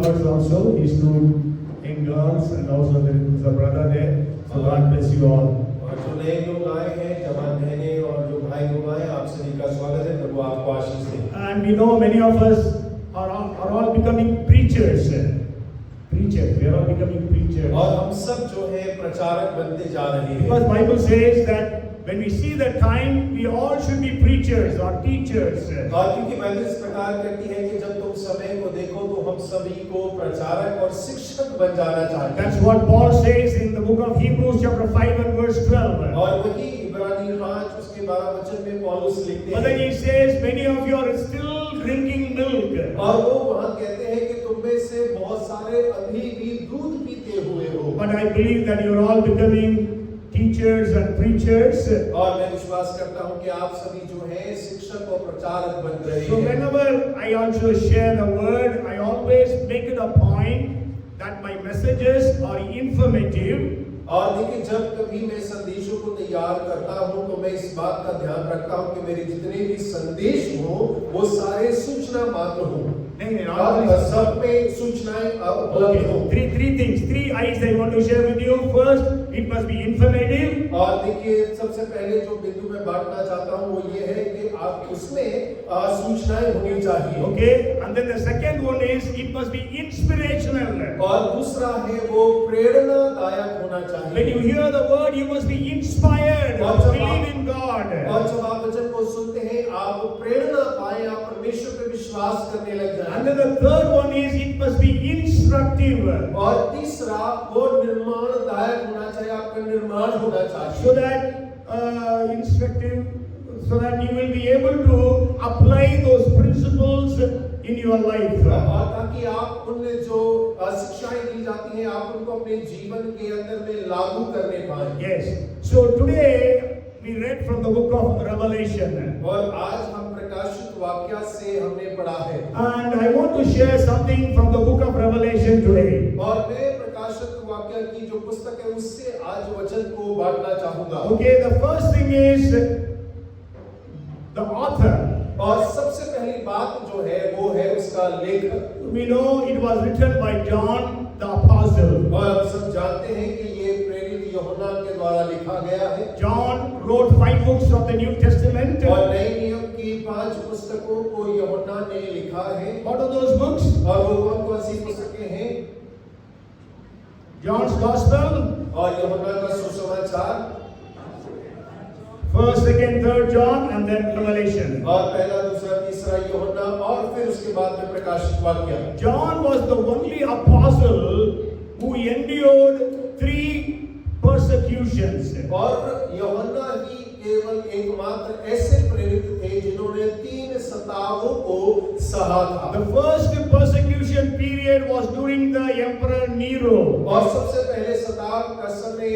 converts also, these two young girls, and also there is a brother there. So God bless you all. और जो नए लोग आए हैं, जवान बहनें और जो भाई लोग आए, आप सभी का स्वागत है। प्रभु आपको आशीष दे। And we know many of us are all becoming preachers. Preachers, we are all becoming preachers. और हम सब जो है प्रचारक बनते जा रहे हैं। Because Bible says that when we see the time, we all should be preachers or teachers. और क्योंकि बाइबल इस प्रकार कहती है कि जब तुम समय को देखो तो हम सभी को प्रचारक और शिक्षक बन जाना चाहते हैं। That's what Paul says in the book of Hebrews chapter 5 and verse 12. और वही इब्रानी 5 उसके 12 वचन में पौलुस लिखते But then हैं। he says many of you are still drinking milk. और वो वहाँ कहते हैं कि तुम में से बहुत सारे अभी भी दूध पीते हुए हो। But I believe that you are all becoming teachers and preachers. और मैं विश्वास करता हूँ कि आप सभी जो हैं शिक्षक और प्रचारक बन रहे So हैं। whenever I also share the word, I always make it a point that my messages are informative. और देखिए जब कभी मैं संदेशों को तैयार करता हूँ तो मैं इस बात का ध्यान रखता हूँ कि मेरे जितने भी संदेश हों वो सारे सूचना मात्र हों। और सब में सूचनाएं उपलब्ध हों। Three things, 3 I's I want to share with you. First, it must be informative. और देखिए सबसे पहले जो बिंदु मैं बांटना चाहता हूँ वो ये है कि आप उसमें सूचनाएं होनी चाहिए। Okay, and then the second one is it must be inspirational. और दूसरा है वो प्रेरणादायक होना चाहिए। When you hear the word, you must be inspired to believe in God. और जब आप वचन को सुनते हैं आप प्रेरणा पाएं, आप परमेश्वर पे विश्वास करने लग जाएं। And then the third one is it must be instructive. और तीसरा वो निर्माणदायक होना चाहिए, आपका निर्माण होना चाहिए। So that instructive, so that you will be able to apply those principles in your life. और ताकि आप उन जो शिक्षाएं दी जाती हैं आप उनको अपने जीवन के अंदर में लागू करने पाएं। Yes. So today we read from the book of Revelation. और आज हम प्रकाशित वाक्य से हमने पढ़ा है। And I want to share something from the book of Revelation today. और मैं प्रकाशित वाक्य की जो पुस्तक है उससे आज वचन को बांटना चाहूंगा। Okay, the first thing is the author. और सबसे पहली बात जो है वो है उसका लेखक। We know it was written by John the apostle. और हम सब जानते हैं कि ये प्रेरित यूहन्ना के द्वारा लिखा गया है। John wrote 5 books of the New Testament. और नए नियम की 5 पुस्तकों को यूहन्ना ने लिखा है। What are those books? और वो कौन-कौन सी पुस्तकें हैं? John's Gospel, और यूहन्ना का सुसमाचार, 1st, 2nd, 3rd John, and then Revelation. और पहला, दूसरा, तीसरा यूहन्ना और फिर उसके बाद में प्रकाशित वाक्य। John was the only apostle who endured 3 persecutions. और यूहन्ना ही केवल एकमात्र ऐसे प्रेरित थे जिन्होंने 3 सतावों को सहा था। The first persecution period was during the Emperor Nero. और सबसे पहले सताव का समय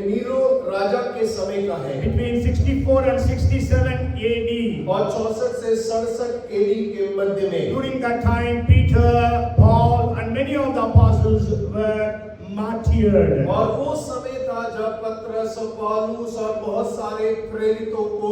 नीरो राजा के समय का है। Between 64 and 67 AD. और 64 से 67 AD के मध्य में। During that time, Peter, Paul, and many of the apostles were martyred. और वो समय था जब पतरस, पौलुस और बहुत सारे प्रेरितों को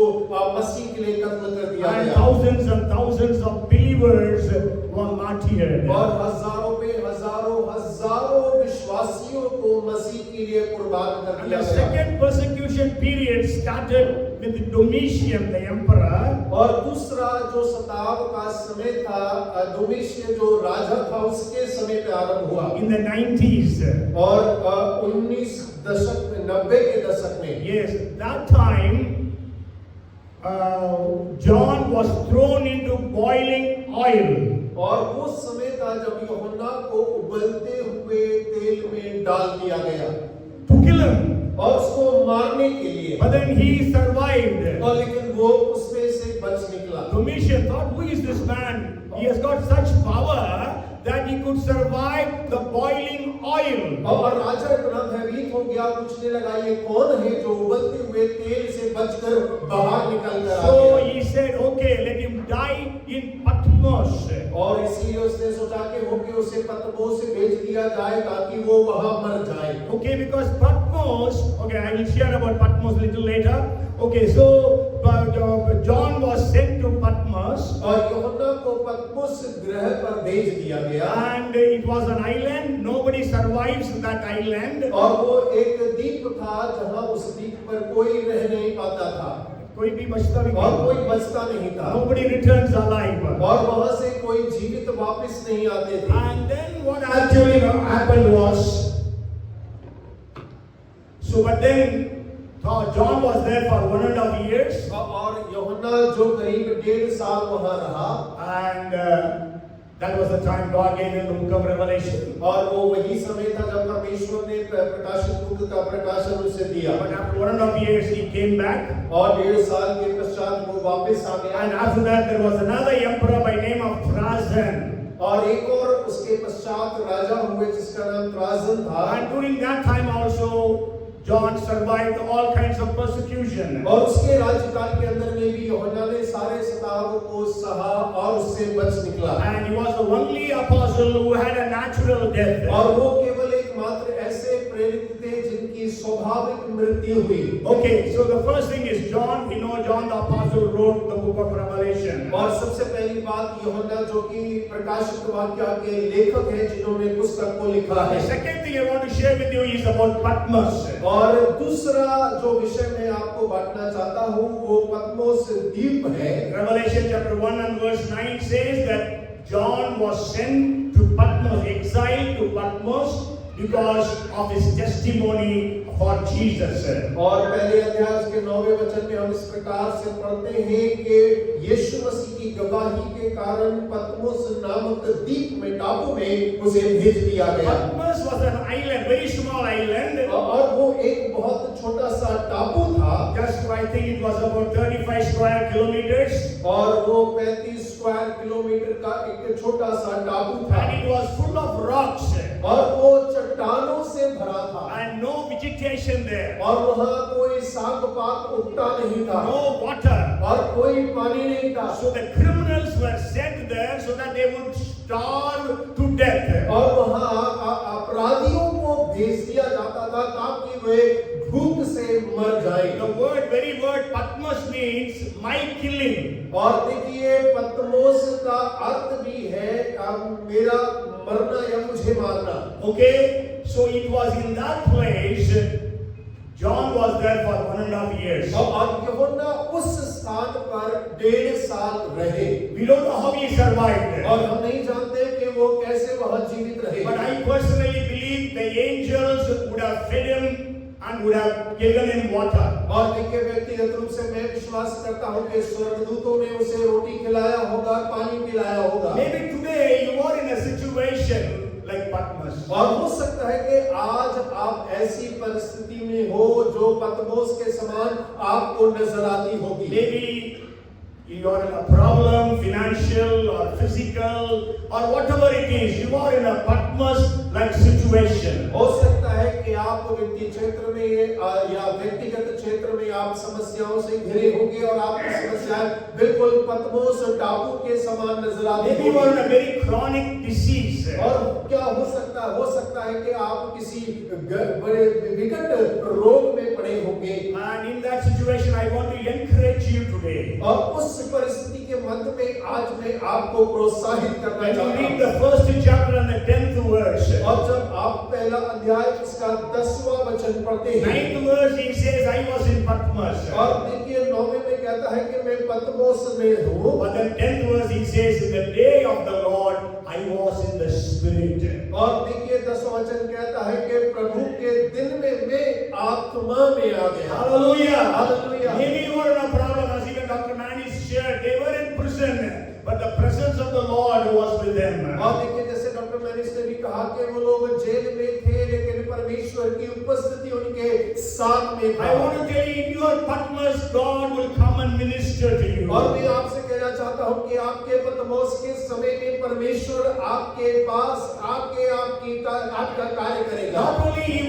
मसीह के लिए कत्ल कर दिया And गया। thousands and thousands of believers were martyred. और हजारों पे हजारों विश्वासियों को मसीह के लिए कुर्बान कर And दिया the गया। second persecution period started with Domitian, the emperor. और दूसरा जो सताव का समय था डोमिशियन जो राजा था उसके समय पे आरंभ हुआ। In the 90s. और 19 दशक में 90 के दशक में। Yes, that time John was thrown into boiling oil. और वो समय था जब यूहन्ना को उबलते हुए तेल में डाल दिया गया। To kill him. और उसको मारने के लिए। But then he survived. और लेकिन वो उसमें से बच निकला। Domitian thought, who is this man? He has got such power that he could survive the boiling oil. और राजा इतना भयभीत हो गया, पूछने लगा ये कौन है जो उबलते हुए तेल से बचकर बाहर निकल कर आ So गया। he said, okay, let him die in Patmos. और इसलिए उसने सोचा कि होके उसे पतमोस से भेज दिया जाए ताकि वो वहां मर जाए। Okay, because Patmos, okay, I will share about Patmos a little later. Okay, so John was sent to Patmos. और यूहन्ना को पतमुस ग्रह पर भेज दिया गया। And it was an island. Nobody survives that island. और वो एक द्वीप था जहां उस द्वीप पर कोई रह नहीं पाता था कोई भी बचता भी और नहीं। कोई बचता नहीं था Nobody returns alive. और वहां से कोई जीवित वापस नहीं आते थे। And then what actually happened was, but then John was there for 1.5 years. और यूहन्ना जो करीब 1.5 साल वहां रहा, And that was the time God gave him the book of Revelation. और वो वही समय था जब परमेश्वर ने प्रकाशित बुक का प्रकाशन उसे दिया। But after 1.5 years he came back. और 1.5 साल के पश्चात वो वापस आ गया। And after that there was another emperor by name of Trajan. और एक और उसके पश्चात राजा हुए जिसका नाम त्राजन था। And during that time also John survived all kinds of persecution. और उसके राज्यकाल के अंदर में भी यूहन्ना ने सारे सतावों को सहा और उससे बच निकला। And he was the only apostle who had a natural death. और वो केवल एकमात्र ऐसे प्रेरित थे जिनकी स्वाभाविक मृत्यु हुई। Okay, so the first thing is John. We know John the apostle wrote the book of Revelation. और सबसे पहली बात यूहन्ना जो कि प्रकाशित वाक्य के लेखक हैं जिन्होंने पुस्तक को लिखा The है। second thing I want to share with you is about Patmos. और दूसरा जो विषय मैं आपको बांटना चाहता हूँ वो पतमोस द्वीप है। Revelation chapter 1 and verse 9 says that John was sent to Patmos, exiled to Patmos because of his testimony for Jesus. और पहले अध्याय के 9वें वचन में हम इस प्रकार से पढ़ते हैं कि यीशु मसीह की गवाही के कारण पतमोस नामक द्वीप में टापू में उसे भेज दिया गया। Patmos was an island, very small island. और वो एक बहुत छोटा सा टापू था। Just I think it was about 35 square kilometers. और वो 35 स्क्वायर किलोमीटर का एक छोटा सा टापू था। And it was full of rocks. और वो चट्टानों से भरा था। And no vegetation there. और वहाँ कोई साग पात उगता नहीं था। No water. और कोई पानी नहीं था। So the criminals were sent there so that they would starve to death. और वहाँ अपराधियों को भेज दिया जाता था ताकि वे भूख से मर जाएं। The very word Patmos means my killing. और देखिए पतमोस का अर्थ भी है मेरा मरना या मुझे मारना। Okay, so it was in that place John was there for 1.5 years. और यूहन्ना उस स्थान पर 1.5 साल रहे। We don't know how he survived. और हम नहीं जानते कि वो कैसे वहाँ जीवित रहे। But I personally believe the angels would have fed him and would have given him water. और देखिए व्यक्तिगत रूप से मैं विश्वास करता हूँ कि स्वर्गदूतों ने उसे रोटी खिलाया होगा, पानी पिलाया होगा। Maybe today you are in a situation like Patmos. और हो सकता है कि आज आप ऐसी परिस्थिति में हो जो पतमोस के समान आपको नजर आती होगी। Maybe you are in a problem, financial or physical or whatever it is, you are in a Patmos-like situation. हो सकता है कि आप व्यक्ति क्षेत्र में या व्यक्तिगत क्षेत्र में आप समस्याओं से घिरे होंगे और आपकी समस्याएं बिल्कुल पतमोस टापू के समान नजर आती Maybe you are in a very chronic disease. और क्या हो सकता है कि आप किसी बड़े विकट रोग में पड़े होंगे। And in that situation, I want to encourage you today. और उस परिस्थिति के मध्य में आज मैं आपको प्रोत्साहित करना When you चाहता read हूँ। the first chapter and the 10th verse, और जब आप पहला अध्याय इसका 10वां वचन पढ़ते हैं, 9th verse he says, I was in Patmos. और देखिए 9वें में कहता है कि मैं पतमोस में हूँ। But then 10th verse he says, in the day of the Lord, I was in the Spirit. और देखिए 10वां वचन कहता है कि प्रभु के दिन में मैं आत्मा में आ गया। Hallelujah. Hallelujah. Maybe you are in a problem, as even Dr. Manny shared. They were in prison, but the presence of the Lord was with them. और देखिए जैसे डॉक्टर मैनिस ने भी कहा कि वो लोग जेल में थे लेकिन परमेश्वर की उपस्थिति उनके साथ में था। I want to tell you, in your Patmos, God will come and minister to you. और मैं आपसे कहना चाहता हूँ कि आपके पतमोस के समय में परमेश्वर आपके पास आके आपका कार्य करेगा। Not only he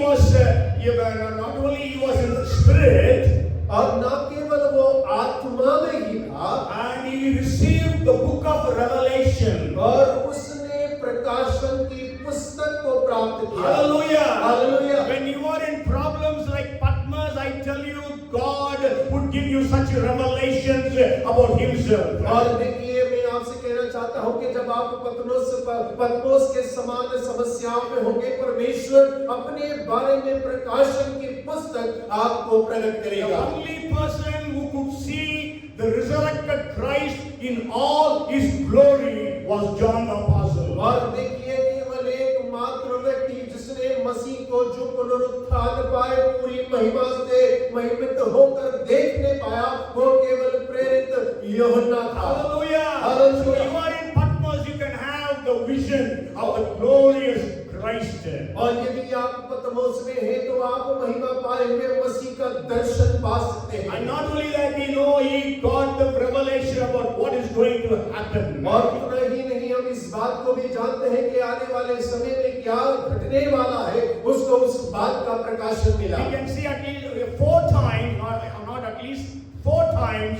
was in the Spirit, और न केवल वो आत्मा में ही था, and he received the book of Revelation. और उसने प्रकाशन की पुस्तक को प्राप्त किया। Hallelujah. Hallelujah. When you are in problems like Patmos, I tell you, God would give you such revelations about Himself. और देखिए मैं आपसे कहना चाहता जानता हूं कि जब आप पतमोस के समान समस्याओं में होंगे, परमेश्वर अपने बारे में प्रकाशन की पुस्तक आपको प्रकट The करेगा। only person who could see the resurrected Christ in all his glory was John the Apostle. और देखिए, केवल एकमात्र व्यक्ति जिसने मसीह को जो पुनरुत्थान पाए पूरी महिमा से महिमित होकर देखने पाया, वो केवल प्रेरित यूहन्ना था। Hallelujah! Hallelujah. So you are in Patmos, you can have the vision of the glorious Christ. और यदि आप पतमोस में हैं तो आप महिमा पाए हुए मसीह का दर्शन पा सकते हैं। And not only that, we know he got the revelation about what is going to happen. और इतना ही नहीं, हम इस बात को भी जानते हैं कि आने वाले समय में क्या घटने वाला है, उसको उस बात का प्रकाशन मिला। We can see at least 4 times, not at least 4 times,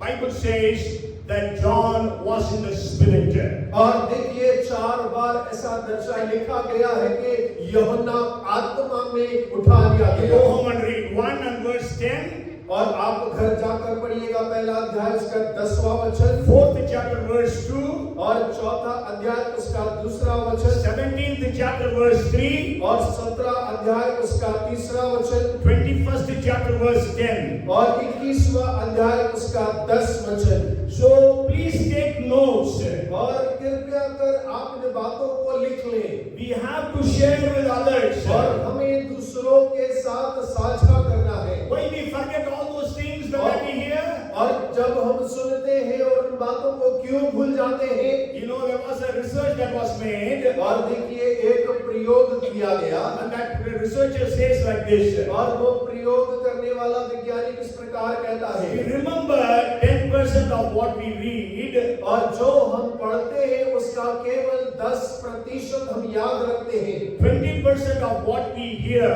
Bible says that John was in the Spirit. और देखिए, 4 बार ऐसा दर्शाया लिखा गया है कि यूहन्ना आत्मा में उठा लिया You गया। go home and read 1 and verse 10. और आप घर जाकर पढ़िएगा पहला अध्याय उसका 10वां वचन, 4th chapter verse 2. और चौथा अध्याय उसका 2रा वचन, 17th chapter verse 3. और 17 अध्याय उसका 3रा वचन, 21st chapter verse 10. और 21वां अध्याय उसका 10 वचन। So please take notes. और कृपया कर आप इन बातों को लिख लें। We have to share with others. और हमें दूसरों के साथ साझा करना है। Why we forget all those things that we hear? और जब हम सुनते हैं और उन बातों को क्यों भूल जाते हैं? You know, there was a research that was made, और देखिए, एक प्रयोग किया गया, and that researcher says like this. और वो प्रयोग करने वाला वैज्ञानिक इस प्रकार कहता We है, remember 10% of what we read, और जो हम पढ़ते हैं उसका केवल 10% हम याद रखते हैं, 20% of what we hear.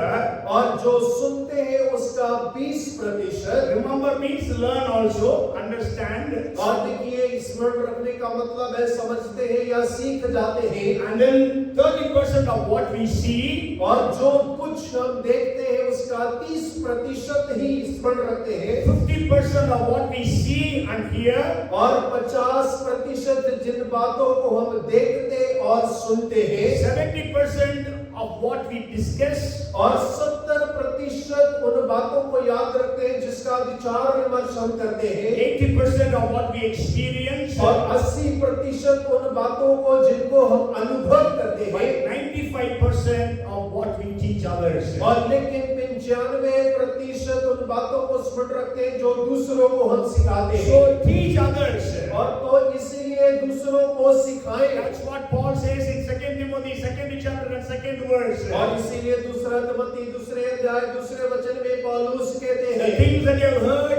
और जो सुनते हैं उसका 20%। Remember means learn also, understand, और देखिए, स्मरण रखने का मतलब है समझते हैं या सीख जाते हैं। and then 30% of what we see, और जो कुछ हम देखते हैं उसका 30% ही स्मरण रखते हैं। 50% of what we see and hear, और 50% जिन बातों को हम देखते और सुनते हैं, 70% of what we discuss, और 70% उन बातों को याद रखते हैं जिसका विचार विमर्श हम करते हैं, 80% of what we experience, और 80% उन बातों को जिनको हम अनुभव करते by हैं, 95% of what we teach others. और लेकिन 95% उन बातों को स्मरण रखते हैं जो दूसरों को हम सिखाते हैं। So teach others. और तो इसीलिए दूसरों को सिखाएं। That's what Paul says in 2 Timothy, 2nd chapter and 2nd verse. और इसीलिए 2 तिमोथी 2 अध्याय 2 वचन में पौलुस कहते The हैं, things that you have heard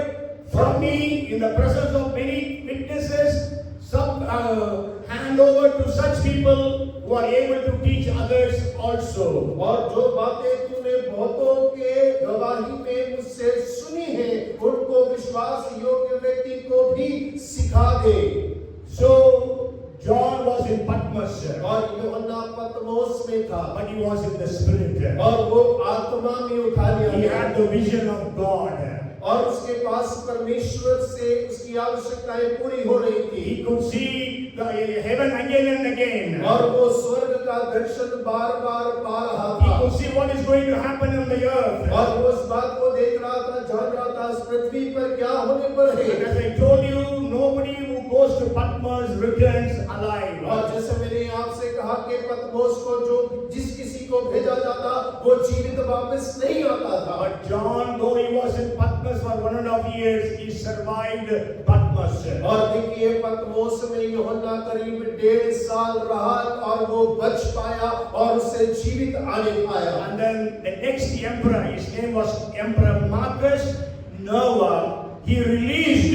from me in the presence of many witnesses, some hand over to such people who are able to teach others also. और जो बातें तूने बहुतों के गवाही में मुझसे सुनी है, उनको विश्वास योग्य व्यक्ति को भी सिखा दे। So John was in Patmos, और यूहन्ना पतमोस में था, but he was in the Spirit. और वो आत्मा में उठा लिया He गया, had the vision of God. और उसके पास परमेश्वर से उसकी आवश्यकताएं पूरी हो रही थी। He could see the heaven again and again. और वो स्वर्ग का दर्शन बार-बार पा रहा He था, could see what is going to happen on the earth. और वो उस बात को देख रहा था, जान रहा था इस पृथ्वी पर क्या होने पर And है। as I told you, nobody who goes to Patmos returns alive. और जैसे मैंने आपसे कहा कि पतमोस को जो जिस किसी को भेजा जाता वो जीवित वापस नहीं आता था। But John, though he was in Patmos for 1.5 years, he survived Patmos. और देखिए, पतमोस में यूहन्ना करीब 1.5 साल रहा और वो बच पाया और उसे जीवित आने पाया। And then the next emperor, his name was Emperor Marcus Nerva, he released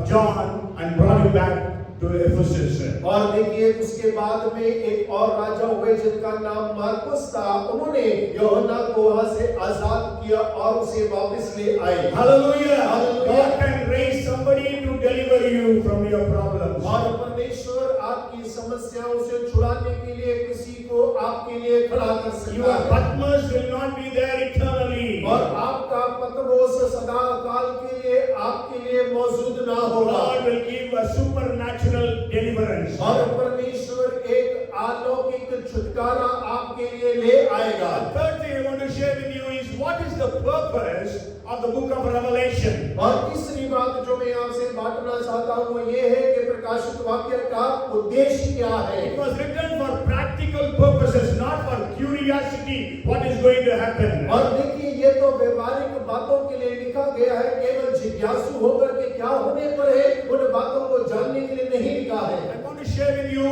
John and brought him back to Ephesus. और देखिए, उसके बाद में एक और राजा हुए जिनका नाम मार्कुस था, उन्होंने यूहन्ना को वहां से आजाद किया और उसे वापस ले आए। Hallelujah! Hallelujah. God can raise somebody to deliver you from your problems. और परमेश्वर आपकी समस्याओं से छुड़ाने के लिए किसी को आपके लिए खड़ा कर सकता Your है। Patmos will not be there eternally. और आपका पतमोस सदा काल के लिए आपके लिए मौजूद ना होगा। God will give a supernatural deliverance. और परमेश्वर एक अलौकिक छुटकारा आपके लिए ले आएगा। The third thing I want to share with you is what is the purpose of the book of Revelation. और तीसरी बात जो मैं आपसे बांटना चाहता हूँ वो ये है कि प्रकाशित वाक्य का उद्देश्य क्या है। It was written for practical purposes, not for curiosity what is going to happen. और देखिए ये तो व्यवहारिक बातों के लिए लिखा गया है, केवल जिज्ञासु होकर के क्या होने पर है उन बातों को जानने के लिए नहीं लिखा है। I want to share with you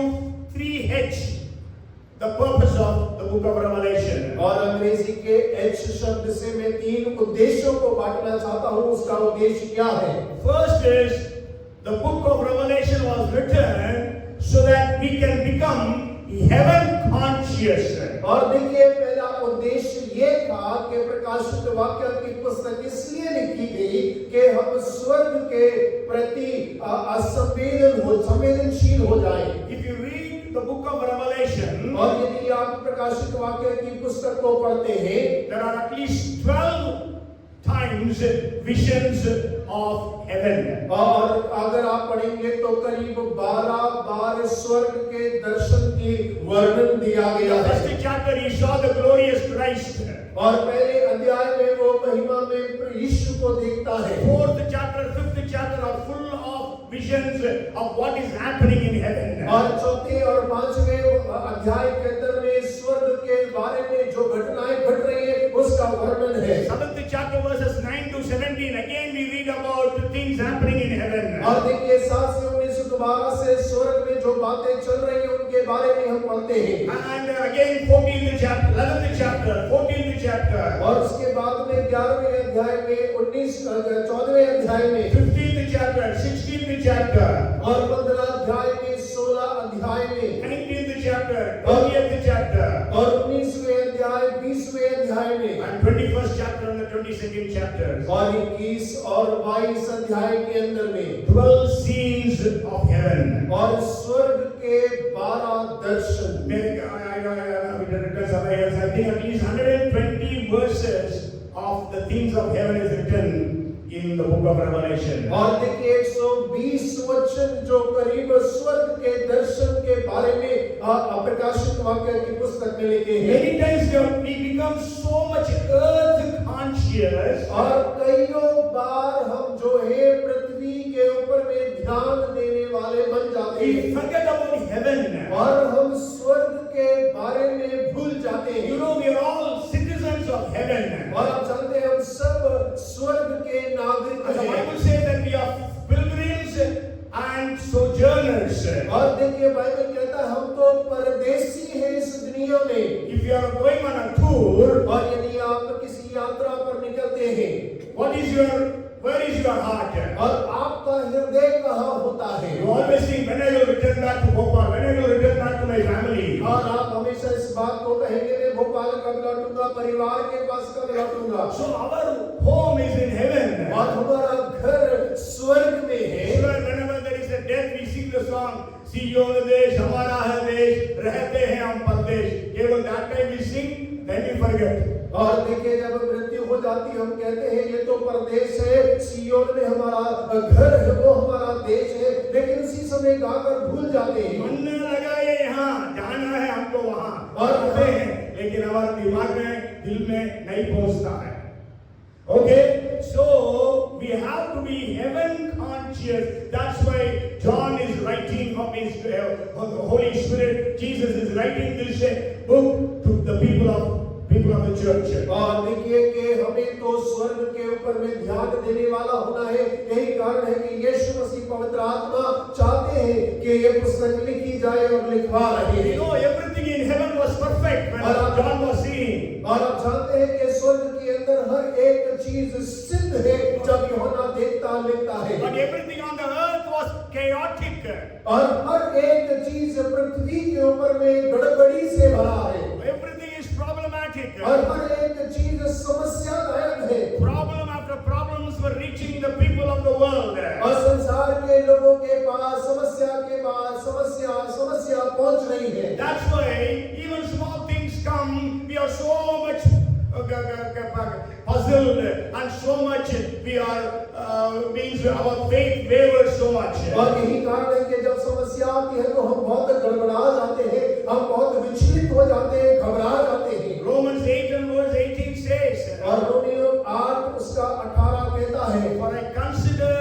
3H, the purpose of the book of Revelation. और अंग्रेजी के H शब्द से मैं 3 उद्देश्यों को बांटना चाहता हूँ। उसका उद्देश्य क्या है? First is the book of Revelation was written so that we can become heaven conscious. और देखिए पहला उद्देश्य ये था कि प्रकाशित वाक्य की पुस्तक इसलिए लिखी गई कि हम स्वर्ग के प्रति संवेदनशील हो जाएं। If you read the book of Revelation, और यदि आप प्रकाशित वाक्य की पुस्तक को पढ़ते हैं, there are at least 12 times visions of heaven. और अगर आप पढ़ेंगे तो करीब 12 बार स्वर्ग के दर्शन की वर्णन दिया गया है। First chapter he saw the glorious Christ. और पहले अध्याय में वो महिमा में यीशु को देखता है। Fourth chapter, fifth chapter are full of visions of what is happening in heaven. और चौथे और पांचवें अध्याय के अंदर में स्वर्ग के बारे में जो घटनाएं घट रही है उसका वर्णन है। Seventh chapter verses 9 to 17 again we read about things happening in heaven. और देखिए 7 से 19 दोबारा से स्वर्ग में जो बातें चल रही हैं उनके बारे में हम पढ़ते हैं। And again 14th chapter, 11th chapter, 14th chapter. और उसके बाद में 11वें अध्याय में 14वें अध्याय में 15th chapter, 16th chapter. और 15 अध्याय में 16 अध्याय में 19th chapter, 20th chapter. और 19वें अध्याय 20वें अध्याय में And 21st chapter and the 22nd chapter. और 21 और 22 अध्याय के अंदर में 12 scenes of heaven. और स्वर्ग के 12 दर्शन। I think at least 120 verses of the things of heaven is written in the book of Revelation. और देखिए 120 वचन जो करीब स्वर्ग के दर्शन के बारे में प्रकाशित वाक्य की पुस्तक में लिखे हैं। Many times we become so much earth conscious. और कईयों बार हम जो है पृथ्वी के ऊपर में ध्यान देने वाले बन जाते We हैं forget about heaven. और हम स्वर्ग के बारे में भूल जाते हैं। You know, we are all citizens of heaven. और आप जानते हैं हम सब स्वर्ग के नागरिक And the हैं। Bible says that we are pilgrims and sojourners. और देखिए बाइबल कहता है हम तो परदेसी हैं इस दुनिया में। If you are going on a tour, और यदि आप किसी यात्रा पर निकलते हैं, where is your heart? और आपका हृदय कहाँ होता है? You always think, when I will return back to Bhopal, when I will return back to my family. और आप हमेशा इस बात को कहेंगे मैं भोपाल कब लौटूंगा, परिवार के पास कब लौटूंगा। So our home is in heaven. और हमारा घर स्वर्ग में है। Whenever there is a death, we sing the song, सियोन देश हमारा है देश, रहते हैं हम परदेश. केवल that time we sing, then we forget. और देखिए जब मृत्यु हो जाती हम कहते हैं ये तो परदेश है, सियोन में हमारा घर है, वो हमारा देश है, लेकिन उसी समय गाकर भूल जाते हैं। मन लगा ये यहाँ जाना है हमको वहाँ और रहते हैं, लेकिन हमारे दिमाग में दिल में नहीं पहुँचता है। Okay, so we have to be heaven conscious. That's why John is writing of his Holy Spirit. Jesus is writing this book to the people of the church. और देखिए कि हमें तो स्वर्ग के ऊपर में ध्यान देने वाला होना है। यही कारण है कि यीशु मसीह पवित्र आत्मा चाहते हैं कि ये पुस्तक लिखी जाए और लिखवा रहे हैं। You know, everything in heaven was perfect when John was seeing. और आप जानते हैं कि स्वर्ग के अंदर हर एक चीज सिद्ध है जब यूहन्ना देखता लिखता है। But everything on the earth was chaotic. और हर एक चीज पृथ्वी के ऊपर में गड़बड़ी से भरा है। Everything is problematic. और हर एक चीज समस्यादायक है। Problem after problems were reaching the people of the world. और संसार के लोगों के पास समस्या के बाद समस्या पहुंच रही है। That's why even small things come, we are so much puzzled and so much we are means our faith wavers so much. और यही कारण है कि जब समस्या आती है तो हम बहुत गड़बड़ा जाते हैं, हम बहुत विचलित हो जाते हैं, घबरा जाते हैं। Romans 8 and verse 18 says, और रोमियो 8 उसका 18 कहता है, for I consider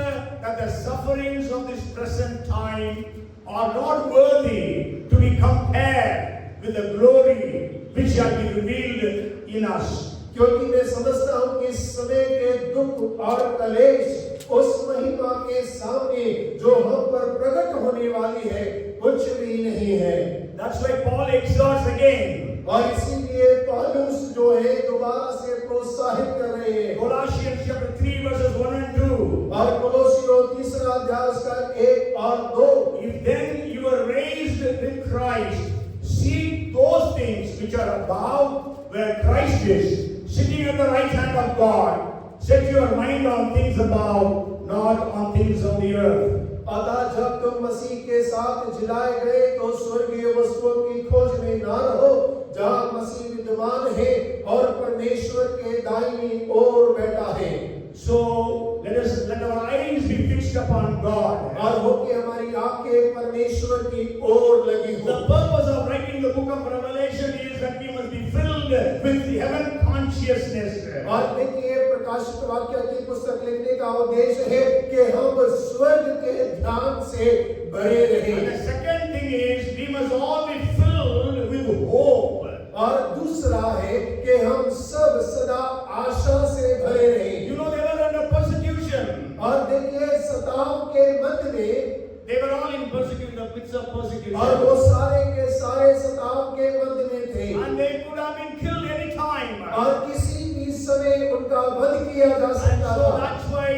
that the sufferings of this present time are not worthy to be compared with the glory which shall be revealed in us. क्योंकि मैं समझता हूँ कि इस समय के दुख और कलेश उस महिमा के सामने जो हम पर प्रकट होने वाली है कुछ भी नहीं है। That's why Paul exhorts again. और इसीलिए पौलुस जो है दोबारा से प्रोत्साहित कर रहे हैं। Colossians chapter 3 verses 1 and 2. और कोलोसियों 3 अध्याय उसका 1 और 2। If then you are raised with Christ, seek those things which are above, where Christ is, sitting at the right hand of God. Set your mind on things above, not on things of the earth. अतः जब तुम मसीह के साथ जिलाए गए तो स्वर्गीय वस्तुओं की खोज में ना रहो जहाँ मसीह विद्यमान है और परमेश्वर के दाहिनी ओर बैठा है। So let our eyes be fixed upon God. और हो कि हमारी आंखें परमेश्वर की ओर लगी हो। The purpose of writing the book of Revelation is that we must be filled with the heaven consciousness. और देखिए प्रकाशित वाक्य की पुस्तक लिखने का उद्देश्य है कि हम स्वर्ग के ध्यान से भरे रहें। And the second thing is we must all be filled with hope. और दूसरा है कि हम सब सदा आशा से भरे रहें। You know they were under persecution. और देखिए सताव के मध्य में They were all in persecution, the midst of persecution. और वो सारे के सारे सताव के मध्य में थे। And they could have been killed any time. और किसी भी समय उनका वध किया जा And सकता so था। that's why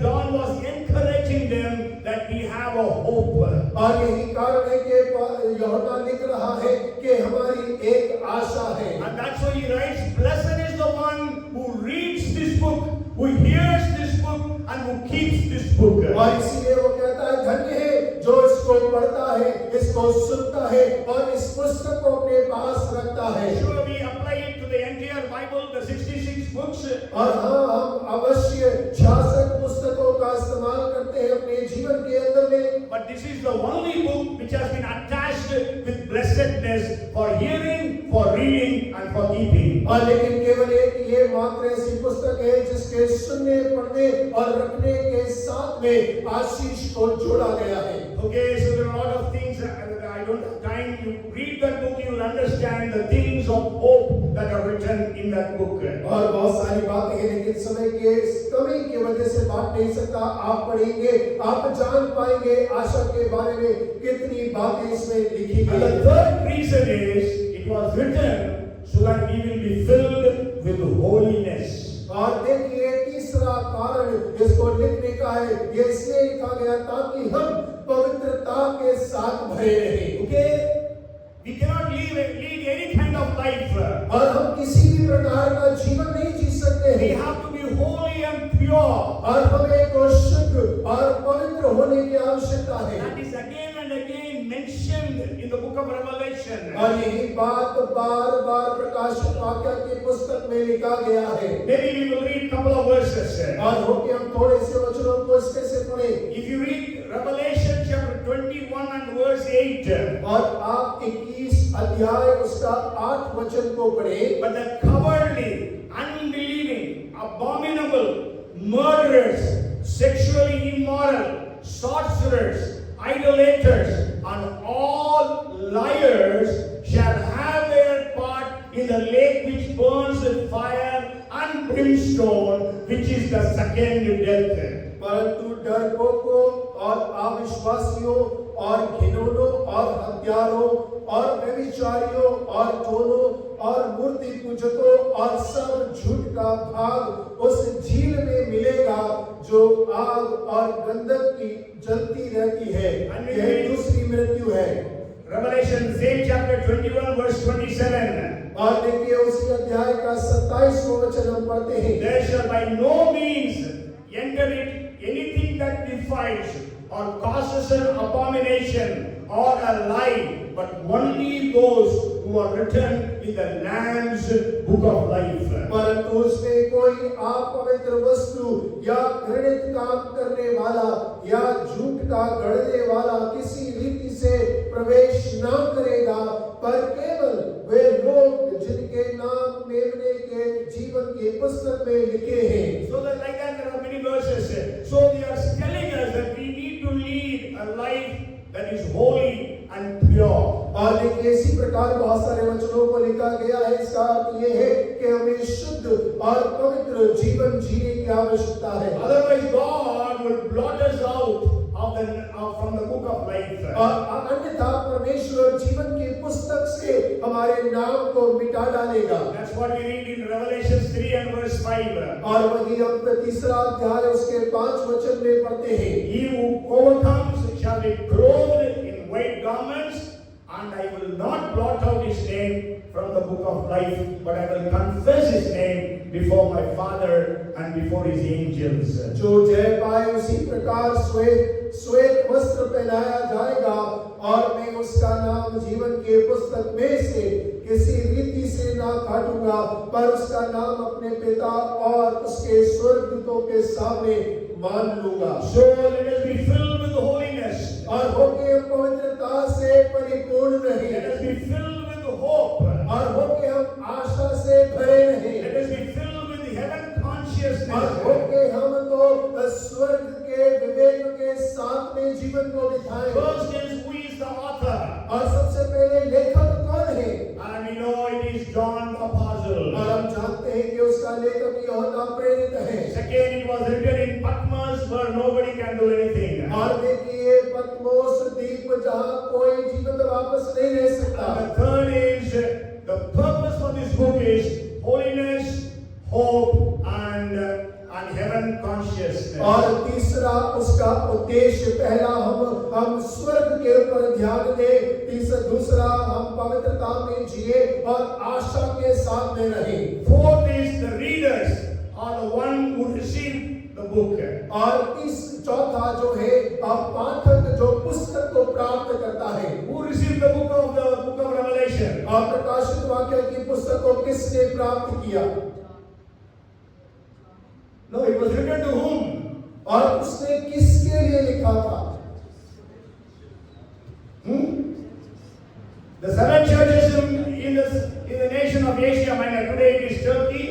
John was encouraging them that we have a hope. और यही कारण है कि यूहन्ना लिख रहा है कि हमारी एक आशा है। And that's why he writes, blessed is the one who reads this book, who hears this book, and who keeps this book. और इसीलिए वो कहता है धन्य है जो इसको पढ़ता है, इसको सुनता है और इस पुस्तक को अपने पास रखता है। Sure, we apply it to the entire Bible, the 66 books. और हाँ हम अवश्य 66 पुस्तकों का इस्तेमाल करते हैं अपने जीवन के अंदर में। But this is the only book which has been attached with blessedness for hearing, for reading, and for keeping. और लेकिन केवल एक ये मात्र ऐसी पुस्तक है जिसके सुनने, पढ़ने और रखने के साथ में आशीष को जोड़ा गया है। Okay, so there are a lot of things. I don't have time. You read that book, you will understand the things of hope that are written in that book. और बहुत सारी बातें हैं लेकिन समय के कमी की वजह से बात नहीं सकता। आप पढ़ेंगे, आप जान पाएंगे आशा के बारे में कितनी बातें इसमें लिखी And गई the third reason is it was written so that we will be filled with holiness. और देखिए तीसरा कारण इसको लिखने का है, ये इसलिए लिखा गया ताकि हम पवित्रता के साथ भरे रहें। Okay, we cannot lead any kind of life. और हम किसी भी प्रकार का जीवन नहीं जी सकते We हैं। have to be holy and pure. और हमें को शुद्ध और पवित्र होने की आवश्यकता है। That is again and again mentioned in the book of Revelation. और यही बात बार-बार प्रकाशित वाक्य की पुस्तक में लिखा गया है। Maybe we will read a couple of verses. और हो कि हम थोड़े से वचनों को इसमें से पढ़ें। If you read Revelation chapter 21 and verse 8, और आप 21 अध्याय उसका 8 वचन को पढ़ें। but the cowardly, unbelieving, abominable, murderers, sexually immoral, sorcerers, idolaters, and all liars shall have their part in the lake which burns with fire and brimstone, which is the second death. परंतु डरपोकों और अविश्वासियों और घिनौनों और हत्यारों और व्यभिचारियों और चोरों और मूर्ति पूजकों और सब झूठ का भाग उस झील में मिलेगा जो आग और गंधक की जलती रहती है। यह दूसरी मृत्यु है। Revelation same chapter 21 verse 27. और देखिए उसी अध्याय का 27वां वचन हम पढ़ते हैं। There shall by no means enter it anything that defiles or causes an abomination or a lie, but only those who are written in the Lamb's book of life. परंतु उसमें कोई अपवित्र वस्तु या घृणित काम करने वाला या झूठ का गढ़ने वाला किसी रीति से प्रवेश न करेगा, पर केवल वे लोग जिनके नाम मेमने के जीवन के पुस्तक में लिखे हैं। So that like that there are many verses. So they are telling us that we need to lead a life that is holy and pure. और देखिए इसी प्रकार बहुत सारे वचनों को लिखा गया है। इसका अर्थ ये है कि हमें शुद्ध और पवित्र जीवन जीने की आवश्यकता है। Otherwise God will blot us out from the book of life. और अन्यथा परमेश्वर जीवन की पुस्तक से हमारे नाम को मिटा डालेगा। That's what we read in Revelation 3 and verse 5. और वही हम तीसरा अध्याय उसके 5 वचन में पढ़ते हैं। He who overcomes shall be clothed in white garments, and I will not blot out his name from the book of life, but I will confess his name before my Father and before his angels. जो जय पाए उसी प्रकार श्वेत वस्त्र पहनाया जाएगा, और मैं उसका नाम जीवन के पुस्तक में से किसी रीति से ना काटूंगा, पर उसका नाम अपने पिता और उसके स्वर्गदूतों के सामने मान लूंगा। So let us be filled with holiness. और होके पवित्रता से परिपूर्ण रहे। Let us be filled with hope. और होके हम आशा से भरे रहे। Let us be filled with heaven consciousness. और होके हम तो स्वर्ग के विवेक के साथ में जीवन को बिताएं। First is who is the author. और सबसे पहले लेखक कौन है? And we know it is John the Apostle. और हम जानते हैं कि उसका लेखक यूहन्ना प्रेरित है। Second, it was written in Patmos where nobody can do anything. और देखिए पतमोस द्वीप जहाँ कोई जीवित वापस नहीं रह सकता। And the third is the purpose for this book is holiness, hope, and heaven consciousness. और तीसरा उसका उद्देश्य, पहला हम स्वर्ग के ऊपर ध्यान दें, दूसरा हम पवित्रता में जिए और आशा के साथ में रहें। Fourth is the readers are the one who receive the book. और चौथा जो है पाठक जो पुस्तक को प्राप्त करता है। Who received the book of Revelation? और प्रकाशित वाक्य की पुस्तक को किसने प्राप्त किया? No, it was written to whom? और उसने किसके लिए लिखा था? The seven churches in the nation of Asia Minor. Today it is Turkey.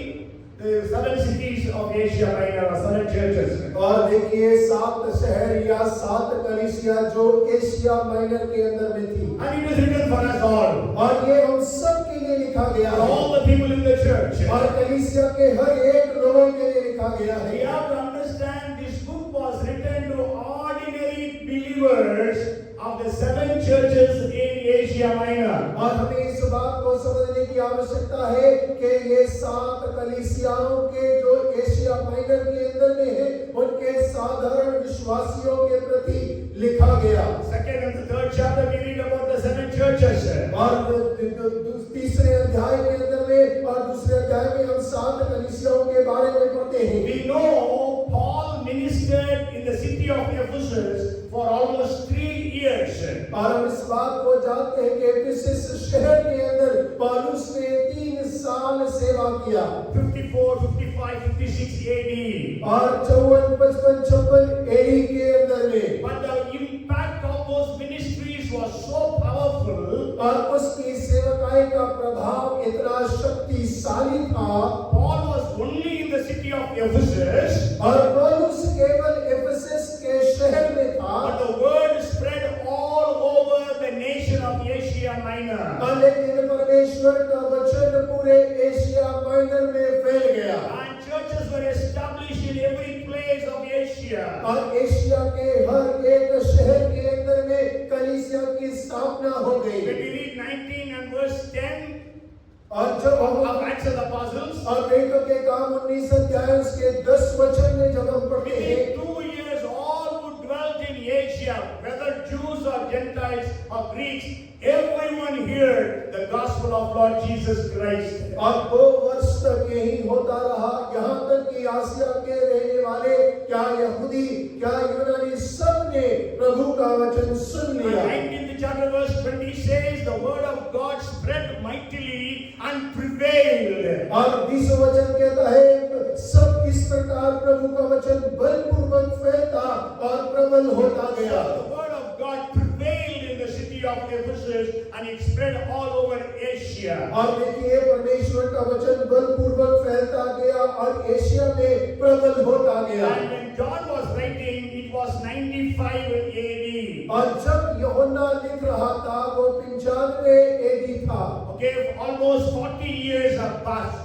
The seven cities of Asia Minor are seven churches. और देखिए 7 शहर या 7 कलीसिया जो एशिया माइनर के अंदर में थी। And it was written for us all. और ये हम सब के लिए लिखा गया है। All the people in the church. और कलीसिया के हर एक लोगों के लिए लिखा गया है। We have to understand this book was written to ordinary believers of the seven churches in Asia Minor. और हमें इस बात को समझने की आवश्यकता है कि ये 7 कलीसियाओं के जो एशिया माइनर के अंदर में है, उनके साधारण विश्वासियों के प्रति लिखा गया। Second and the third chapter we read about the seven churches. और तीसरे अध्याय के अंदर में और दूसरे अध्याय में हम 7 कलीसियाओं के बारे में पढ़ते हैं। We know Paul ministered in the city of Ephesus for almost 3 years. और हम इस बात को जानते हैं कि एफिसस शहर के अंदर पौलुस ने 3 साल सेवा किया। 54, 55, 56 AD. और 54, 55, 56 AD के अंदर में। But the impact of those ministries was so powerful. और उसकी सेवकाई का प्रभाव इतना शक्तिशाली था। Paul was only in the city of Ephesus. और पौलुस केवल एफिसस के शहर में था। But the word spread all over the nation of Asia Minor. लेकिन परमेश्वर का वचन पूरे एशिया माइनर में फैल गया। And churches were established in every place of Asia. और एशिया के हर एक शहर के अंदर में कलीसिया की स्थापना हो गई। When we read 19 and verse 10 और जब हम of Acts of the Apostles, और प्रेरितों के काम 19 अध्याय उसके 10 वचन में जब हम पढ़ते हैं, within 2 years all who dwelt in Asia, whether Jews or Gentiles or Greeks, everyone heard the gospel of Lord Jesus Christ. और 2 वर्ष तक यही होता रहा, यहाँ तक कि आसिया के रहने वाले, क्या यहूदी, क्या यूनानी, सब ने प्रभु का वचन सुन लिया। 19th chapter verse 20 says the word of God spread mightily and prevailed. और 20वां वचन कहता है सब इस प्रकार प्रभु का वचन बलपूर्वक फैलता और प्रबल होता गया। The word of God prevailed in the city of Ephesus and it spread all over Asia. और देखिए परमेश्वर का वचन बलपूर्वक फैलता गया और एशिया में प्रबल होता गया। And when John was writing, it was 95 AD. और जब यूहन्ना लिख रहा था वो 95 एडी था। Okay, almost 40 years have passed.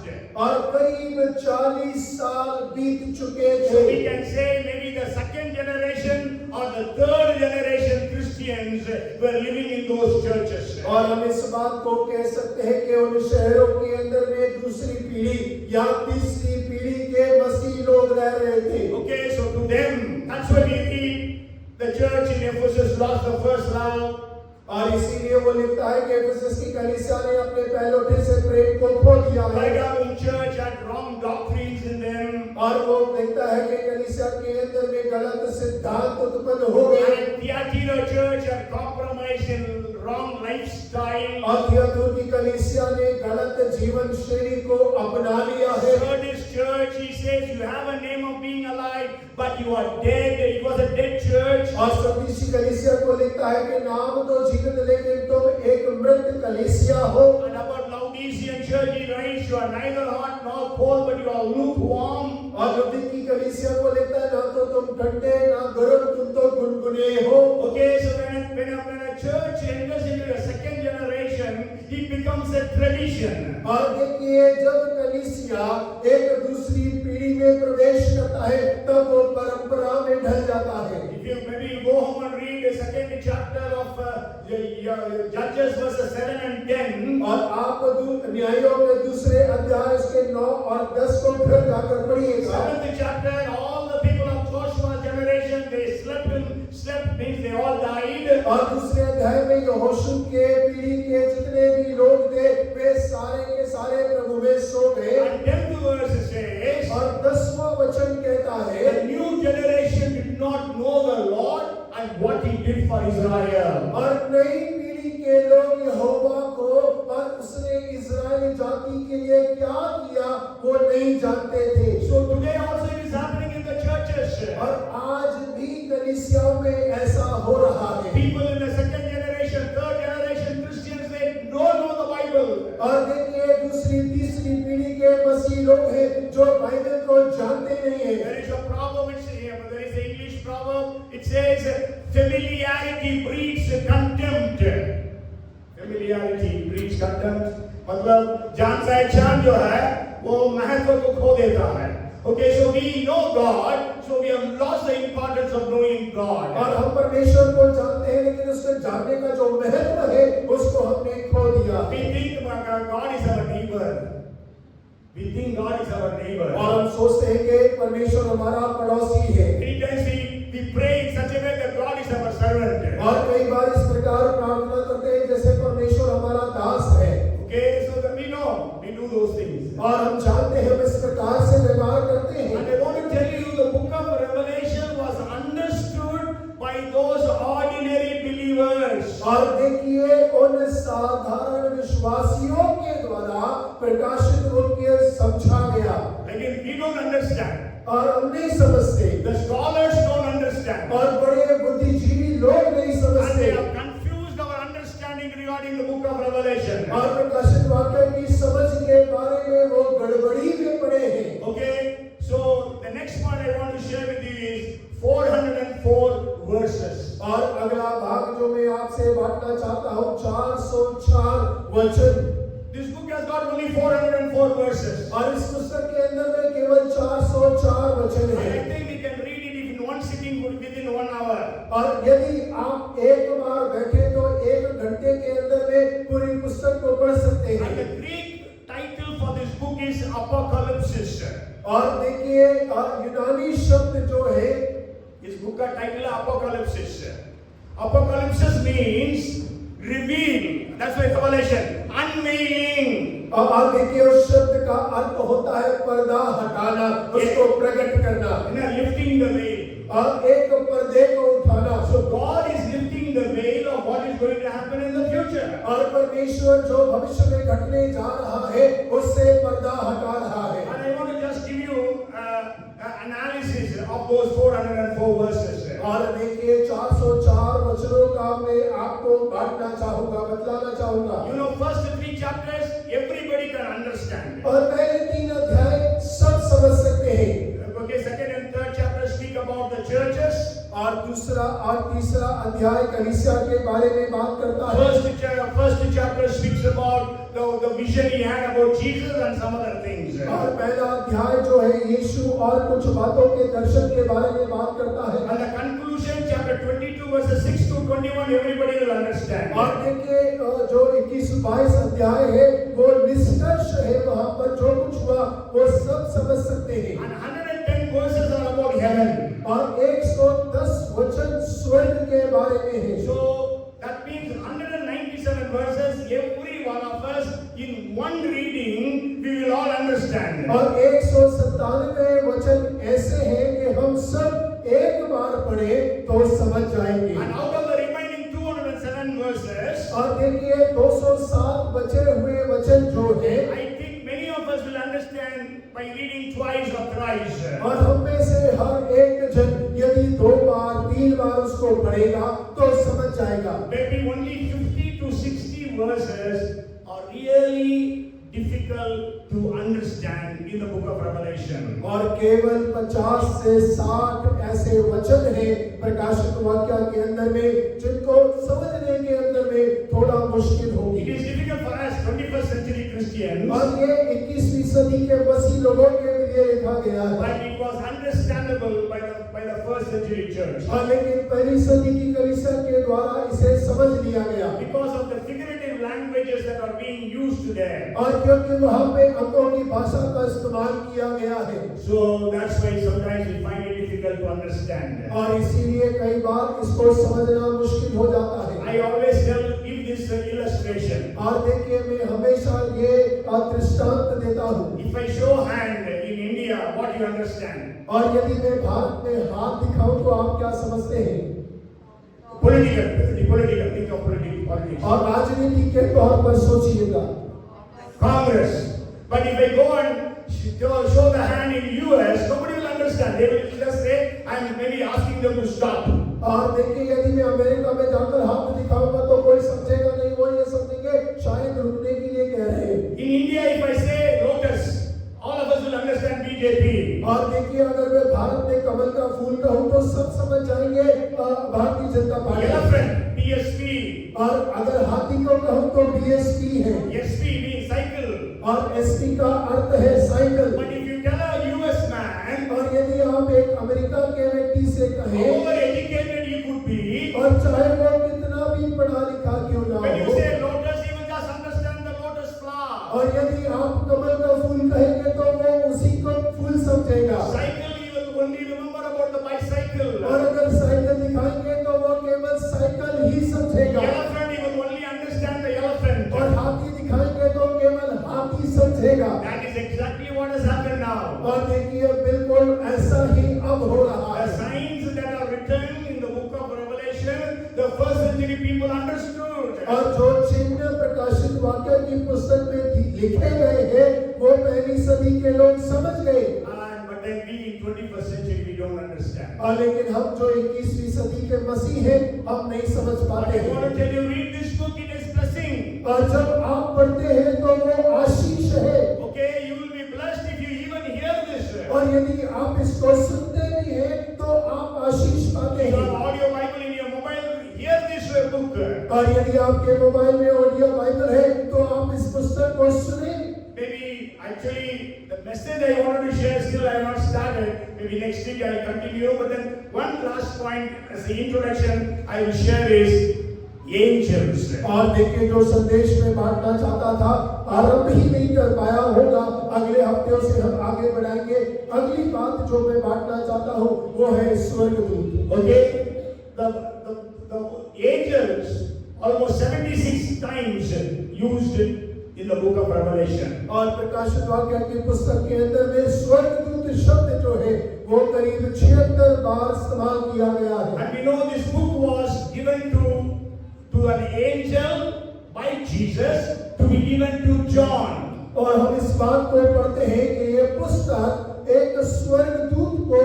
और करीब 40 साल बीत चुके So we थे। can say maybe the second generation or the third generation Christians were living in those churches. और हम इस बात को कह सकते हैं कि उन शहरों के अंदर में दूसरी पीढ़ी या तीसरी पीढ़ी के मसीह लोग रह रहे थे। Okay, so to them, that's why we read the church in Ephesus lost the first love. और इसीलिए वो लिखता है कि एफेसस की कलीसिया ने अपने पहलोठे से प्रेम को खो दिया है। Pergamum church had wrong doctrines in them. और वो लिखता है कि कलीसिया के अंदर में गलत सिद्धांत उत्पन्न हो गए। And Thyatira church had compromised in wrong lifestyle. और थियातुर की कलीसिया ने गलत जीवन शैली को अपना लिया है। Sardis church, he says, you have a name of being alive, but you are dead. It was a dead church. और सरदीस की कलीसिया को लिखता है कि नाम तो जीवित लेकिन तुम एक मृत कलीसिया हो। And about Laodicean church, he writes, you are neither hot nor cold, but you are lukewarm. और लुधिकी कलीसिया को लिखता है ना तो तुम ठंडे ना गर्म तुम तो गुनगुने हो। Okay, so when a church enters into a second generation, it becomes a tradition. और देखिए जब कलीसिया एक दूसरी पीढ़ी में प्रवेश करता है तब वो परंपरा में ढल जाता है। If you maybe you go home and read the second chapter of Judges verses 7 and 10. और आप न्यायों के दूसरे अध्याय उसके 9 और 10 को फिर जाकर पढ़िएगा। 7th chapter, all the people of Joshua's generation, they slept means they all died. और दूसरे अध्याय में यहोशू के पीढ़ी के जितने भी लोग थे वे सारे के सारे प्रभु में सो गए। And 10th verse says, और 10वां वचन कहता है the new generation did not know the Lord and what he did for Israel. और नई पीढ़ी के लोग यहोवा को और उसने इस्राएल जाति के लिए क्या किया वो नहीं जानते थे। So today also it is happening in the churches. और आज भी कलीसियाओं में ऐसा हो रहा है। People in the second generation, third generation Christians, they don't know the Bible. और देखिए दूसरी तीसरी पीढ़ी के मसीह लोग हैं जो बाइबल को जानते नहीं हैं। There is a proverb, there is an English proverb, it says familiarity breeds contempt. Familiarity breeds contempt. मतलब जान पहचान जो है वो महत्व को खो देता है। Okay, so we know God, so we have lost the importance of knowing God. और हम परमेश्वर को जानते हैं लेकिन उसके जानने का जो महत्व है उसको हमने खो दिया। We think God is our neighbor. We think God is our neighbor. और हम सोचते हैं कि परमेश्वर हमारा पड़ोसी है। Many times we pray in such a way that God is our servant. और कई बार इस प्रकार प्रार्थना करते हैं जैसे परमेश्वर हमारा दास है। Okay, so that we know, we do those things. और हम जानते हैं हम इस प्रकार से व्यवहार करते हैं। And I want to tell you, the book of Revelation was understood by those ordinary believers. और देखिए उन साधारण विश्वासियों के द्वारा प्रकाशित होकर समझा गया। Again, we don't understand. और हम नहीं समझते। The scholars don't understand. और बड़े बुद्धिजीवी लोग नहीं And समझते। they have confused our understanding regarding the book of Revelation. और प्रकाशित वाक्य की समझ के बारे में वो गड़बड़ी में पड़े हैं। Okay, so the next point I want to share with you is 404 verses. और अगला भाग जो मैं आपसे बांटना चाहता हूँ 404 वचन। This book has got only 404 verses. और इस पुस्तक के अंदर में केवल 404 वचन And I हैं। think we can read it in one sitting within 1 hour. और यदि आप एक बार बैठे तो 1 घंटे के अंदर में पूरी पुस्तक को पढ़ सकते And हैं। the Greek title for this book is Apocalypse. और देखिए यूनानी शब्द जो है इस बुक का टाइटल है Apocalypse. Apocalypse means reveal. That's why revelation, unveiling. और देखिए उस शब्द का अर्थ होता है पर्दा हटाना, उसको प्रकट करना, Lifting the veil. और एक पर्दे को उठाना। So God is lifting the veil of what is going to happen in the future. और परमेश्वर जो भविष्य में घटने जा रहा है उससे पर्दा हटा रहा है। And I want to just give you analysis of those 404 verses. और देखिए 404 वचनों का मैं आपको बांटना चाहूंगा, बतलाना चाहूंगा। You know, first 3 chapters everybody can understand. और पहले 3 अध्याय सब समझ सकते हैं। Okay, second and third chapters speak about the churches. और दूसरा और तीसरा अध्याय कलीसिया के बारे में बात करता है। First chapter speaks about the vision he had about Jesus and some other things. और पहला अध्याय जो है यीशु और कुछ बातों के दर्शन के बारे में बात करता है। And the conclusion, chapter 22 verses 6 to 21, everybody will understand. और देखिए जो 21-22 अध्याय है वो निष्कर्ष है, वहाँ पर जो कुछ हुआ वो सब समझ सकते हैं। And 110 verses are about heaven. और 110 वचन स्वर्ग के बारे में है। So that means 197 verses, every one of us in one reading we will all understand. और 197 वचन ऐसे हैं कि हम सब एक बार पढ़े तो समझ जाएंगे। And out of the remaining 207 verses, और देखिए 207 बचे हुए वचन जो है, I think many of us will understand by reading twice or thrice. और हम में से हर एक जन यदि 2 बार 3 बार उसको पढ़ेगा तो समझ जाएगा। Maybe only 50 to 60 verses are really difficult to understand in the book of Revelation. और केवल 50 से 60 ऐसे वचन हैं प्रकाशित वाक्य के अंदर में जिनको समझने के अंदर में थोड़ा मुश्किल होगी। It is difficult for us 21st century Christians, और ये 21वीं सदी के मसीह लोगों के लिए लिखा गया है। but it was understandable by the first century church. और लेकिन पहली सदी की कलीसिया के द्वारा इसे समझ लिया गया Because of the figurative languages that are being used there. और क्योंकि वहाँ पे अंगों की भाषा का इस्तेमाल किया गया है। So that's why sometimes we find it difficult to understand. और इसीलिए कई बार इसको समझना मुश्किल हो जाता है। I always give this illustration. और देखिए मैं हमेशा ये दृष्टांत देता हूँ। If I show hand in India, what do you understand? और यदि मैं भारत में हाथ दिखाऊं तो आप क्या समझते हैं? Political, think of politics. और राजनीति के तौर पर सोचिएगा। Congress. But if I go and show the hand in US, nobody will understand. They will just say, I'm maybe asking them to stop. और देखिए यदि मैं अमेरिका में जाकर हाथ दिखाऊंगा तो कोई समझेगा नहीं, वो ये समझेंगे शायद रुकने के लिए कह रहे हैं। In India, if I say lotus, all of us will understand BJP. और देखिए अगर मैं भारत में कमल का फूल कहूँ तो सब समझ जाएंगे Bharatiya Janata party. Elephant, PSP. और अगर हाथी को कहूँ तो BSP है। SP means cycle. और SP का अर्थ है cycle. But if you tell a US man, और यदि आप एक अमेरिका के व्यक्ति से कहें, however educated he could be, और चाहे वो कितना भी पढ़ा लिखा क्यों ना when you हो, say lotus, he will just understand the lotus flower. और यदि आप कमल का फूल कहेंगे तो वो उसी को फूल समझेगा। Cycle, he will only remember about the bicycle. और अगर साइकिल दिखाएंगे तो वो केवल साइकिल ही समझेगा। Elephant, he will only understand the elephant. और हाथी दिखाएंगे तो केवल हाथी समझेगा। That is exactly what has happened now. और देखिए बिल्कुल ऐसा ही अब हो रहा The है। signs that are written in the book of Revelation, the first century people understood. और जो चिन्ह प्रकाशित वाक्य की पुस्तक में लिखे गए हैं वो पहली सदी के लोग समझ गए। But then we in 21st century we don't understand. और लेकिन हम जो 21वीं सदी के मसीह हैं हम नहीं समझ But पाते I want हैं। to tell you, read this book, it is blessing. और जब आप पढ़ते हैं तो वो आशीष है। Okay, you will be blessed if you even hear this. और यदि आप इसको सुनते भी हैं तो आप आशीष पाते If you हैं। have audio Bible in your mobile, hear this book. और यदि आपके मोबाइल में ऑडियो बाइबल है तो आप इस पुस्तक को सुने। Maybe actually the message I wanted to share still I have not started. Maybe next week I will continue. But then one last point as the introduction I will share is angels. और देखिए जो संदेश में बांटना चाहता था आरंभ ही नहीं कर पाया होगा, अगले हफ्ते से हम आगे बढ़ाएंगे। अगली बात जो मैं बांटना चाहता हूँ वो है स्वर्गदूत। Okay, the angels almost 76 times used in the book of Revelation. और प्रकाशित वाक्य की पुस्तक के अंदर में स्वर्गदूत शब्द जो है वो करीब 76 बार इस्तेमाल किया गया है। And we know this book was given to an angel by Jesus to be given to John. और हम इस बात को पढ़ते हैं कि ये पुस्तक एक स्वर्गदूत को